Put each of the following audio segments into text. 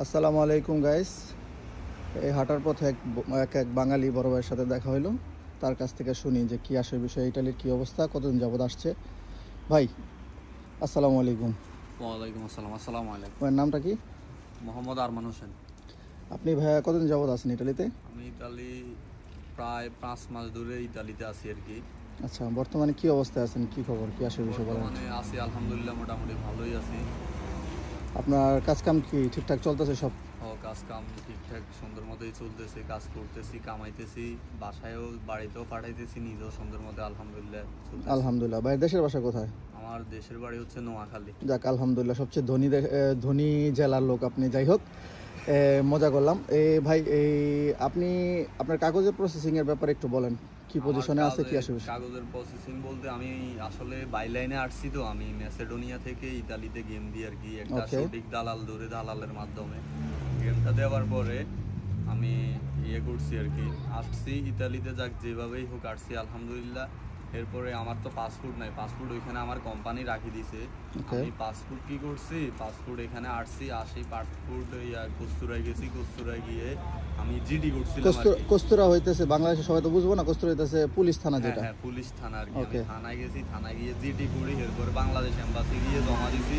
আসসালামু আলাইকুম গাইস। এই হাঁটার পথে এক বাঙালি বড় ভাইয়ের সাথে দেখা হলো। তার কাছ থেকে শুনি যে কী আসে বিষয়, ইটালির কী অবস্থা, কতদিন যাবত আসছে। ভাই আসসালামু আলাইকুম। ওয়ালাইকুম আসসালাম। আসসালামু আলাইকুম। ভাইয়ের নামটা কি? মোহাম্মদ আরমান হোসেন। আপনি ভাইয়া কতদিন যাবত আছেন ইটালিতে? আমি ইতালি প্রায় 5 মাস ধরে ইতালিতে আছি আর কি। আচ্ছা, বর্তমানে কি অবস্থায় আছেন, কি খবর, কি আসে বিষয় বলেন। বর্তমানে আছি আলহামদুলিল্লাহ, মোটামুটি ভালোই আছি। আপনার কাজকাম কি ঠিকঠাক চলতেছে সব? কাজ কাম ঠিকঠাক সুন্দর মতোই চলতেছে, কাজ করতেছি, কামাইতেছি, বাসায়ও বাড়িতেও পাঠাইতেছি, নিজেও সুন্দর মতো আলহামদুলিল্লাহ চলতেছে। আলহামদুলিল্লাহ। ভাই দেশের বাসা কোথায়? আমার দেশের বাড়ি হচ্ছে নোয়াখালী। যাক আলহামদুলিল্লাহ, সবচেয়ে ধনী জেলার লোক আপনি। যাই হোক, মজা করলাম। ভাই আপনি আপনার কাগজের প্রসেসিংয়ের ব্যাপারে একটু বলেন, কি পজিশনে আছে, কি আসে বিষয়। কাগজের প্রসেসিং বলতে আমি আসলে বাইলাইনে আসছি, তো আমি ম্যাসেডোনিয়া থেকে ইতালিতে গেম দিই আর কি। একটা সঠিক দালাল ধরে দালালের মাধ্যমে গেমটা দেওয়ার পরে আমি করছি আর কি, আসছি ইতালিতে। যাক যেভাবেই হোক আসছি আলহামদুলিল্লাহ। এরপরে আমার তো পাসপোর্ট নাই, পাসপোর্ট ওইখানে আমার কোম্পানি রাখি দিছে। আমি পাসপোর্ট কি করছি, পাসপোর্ট এখানে আসি পাসপোর্ট কস্তুরায় গেছি, কস্তুরায় গিয়ে আমি জিডি করছিলাম। কস্তুরা হইতেছে বাংলাদেশে সবাই তো বুঝবো না, কস্তুরা হইতেছে পুলিশ থানা যেটা। হ্যাঁ, পুলিশ থানা আর কি। আমি থানায় গেছি, থানায় গিয়ে জিডি করি, এরপরে বাংলাদেশ এম্বাসি গিয়ে জমা দিছি।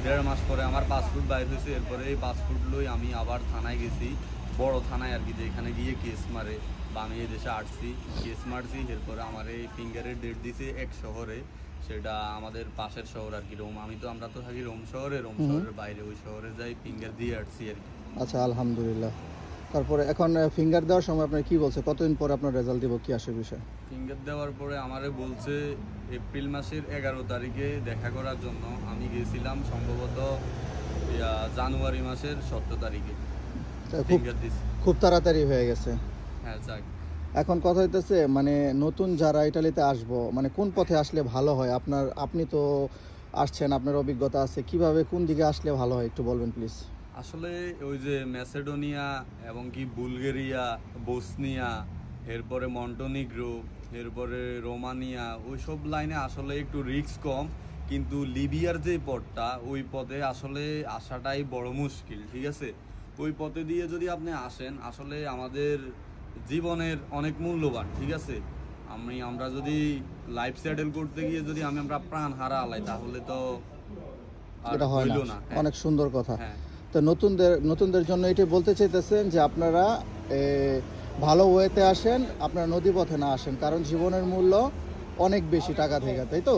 1.5 মাস পরে আমার পাসপোর্ট বাইর হয়েছে। এরপরে এই পাসপোর্ট লই আমি আবার থানায় গেছি, বড় থানায় আর কি, যেখানে গিয়ে কেস মারে। বা আমি এই দেশে আসছি, কেস মারছি। এরপরে আমার এই ফিঙ্গারের ডেট দিছে এক শহরে, সেটা আমাদের পাশের শহর আর কি, রোম। আমরা তো থাকি রোম শহরের বাইরে, ওই শহরে যাই ফিঙ্গার দিয়ে আসছি আর কি। আচ্ছা আলহামদুলিল্লাহ। তারপরে এখন ফিঙ্গার দেওয়ার সময় আপনার কি বলছে, কতদিন পরে আপনার রেজাল্ট দিব, কি আসে বিষয়? ফিঙ্গার দেওয়ার পরে আমারে বলছে এপ্রিল মাসের 11 তারিখে দেখা করার জন্য। আমি গেছিলাম সম্ভবত জানুয়ারি মাসের 17 তারিখে। খুব তাড়াতাড়ি হয়ে গেছে। হ্যাঁ, যাক। এখন কথা হইতেছে, মানে নতুন যারা ইটালিতে আসবো, মানে কোন পথে আসলে ভালো হয়? আপনি তো আসছেন, আপনার অভিজ্ঞতা আছে, কিভাবে কোন দিকে আসলে ভালো হয় একটু বলবেন প্লিজ। আসলে ওই যে ম্যাসেডোনিয়া এবং কি বুলগেরিয়া, বসনিয়া, এরপরে মন্টোনিগ্রো, এরপরে রোমানিয়া, ওই সব লাইনে আসলে একটু রিস্ক কম। কিন্তু লিবিয়ার যে পথটা, ওই পথে আসলে আসাটাই বড় মুশকিল, ঠিক আছে? ওই পথে দিয়ে যদি আপনি আসেন, আসলে আমাদের জীবনের অনেক মূল্যবান, ঠিক আছে? আমরা যদি লাইফ সেটেল করতে গিয়ে যদি আমরা প্রাণ হারা আলাই, তাহলে তো এটা হয় না। অনেক সুন্দর কথা। হ্যাঁ। তো নতুনদের জন্য এটাই বলতে চাইতেছেন যে আপনারা ভালো ওয়েতে আসেন, আপনারা নদী পথে না আসেন, কারণ জীবনের মূল্য অনেক বেশি টাকা থেকে, তাই তো?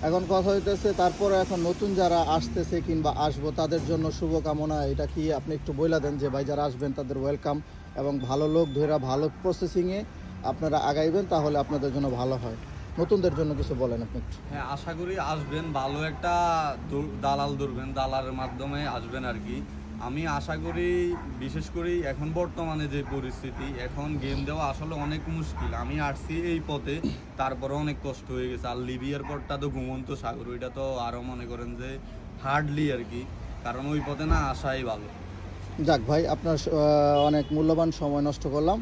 এখন কথা হইতেছে, তারপরে এখন নতুন যারা আসতেছে কিংবা আসবো তাদের জন্য শুভকামনা। এটা কি আপনি একটু বইলা দেন যে ভাই যারা আসবেন তাদের ওয়েলকাম, এবং ভালো লোক ধরে ভালো প্রসেসিংয়ে আপনারা আগাইবেন, তাহলে আপনাদের জন্য ভালো হয়। নতুনদের জন্য কিছু বলেন আপনি। হ্যাঁ, আশা করি আসবেন, ভালো একটা দালাল ধরবেন, দালালের মাধ্যমে আসবেন আর কি। আমি আশা করি, বিশেষ করে এখন বর্তমানে যে পরিস্থিতি, এখন গেম দেওয়া আসলে অনেক মুশকিল। আমি আসছি এই পথে, তারপরে অনেক কষ্ট হয়ে গেছে। আর লিবিয়ার পথটা তো ঘুমন্ত সাগর, ওইটা তো আরও মনে করেন যে হার্ডলি আর কি, কারণ ওই পথে না আসাই ভালো। যাক ভাই, আপনার অনেক মূল্যবান সময় নষ্ট করলাম।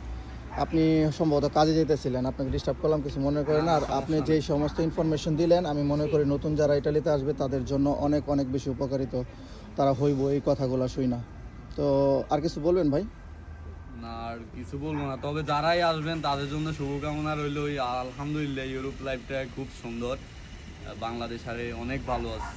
আপনি সম্ভবত কাজে যেতেছিলেন, আপনাকে ডিস্টার্ব করলাম, কিছু মনে করেন। আর আপনি যেই সমস্ত ইনফরমেশন দিলেন, আমি মনে করি নতুন যারা ইটালিতে আসবে তাদের জন্য অনেক অনেক বেশি উপকারিত তারা হইব এই কথাগুলো শুই না। তো আর কিছু বলবেন ভাই? না, আর কিছু বলবো না, তবে যারাই আসবেন তাদের জন্য শুভকামনা রইল। আলহামদুলিল্লাহ, ইউরোপ লাইফটা খুব সুন্দর, বাংলাদেশ আরে অনেক ভালো আছে।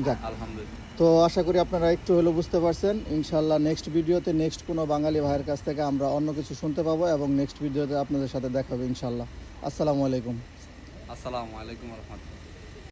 যাক আলহামদুলিল্লাহ। তো আশা করি আপনারা একটু হলেও বুঝতে পারছেন। ইনশাল্লাহ নেক্সট ভিডিওতে নেক্সট কোনো বাঙালি ভাইয়ের কাছ থেকে আমরা অন্য কিছু শুনতে পাবো, এবং নেক্সট ভিডিওতে আপনাদের সাথে দেখা হবে ইনশাল্লাহ। আসসালামু আলাইকুম। আসসালামু আলাইকুম রহমতুল্লাহ।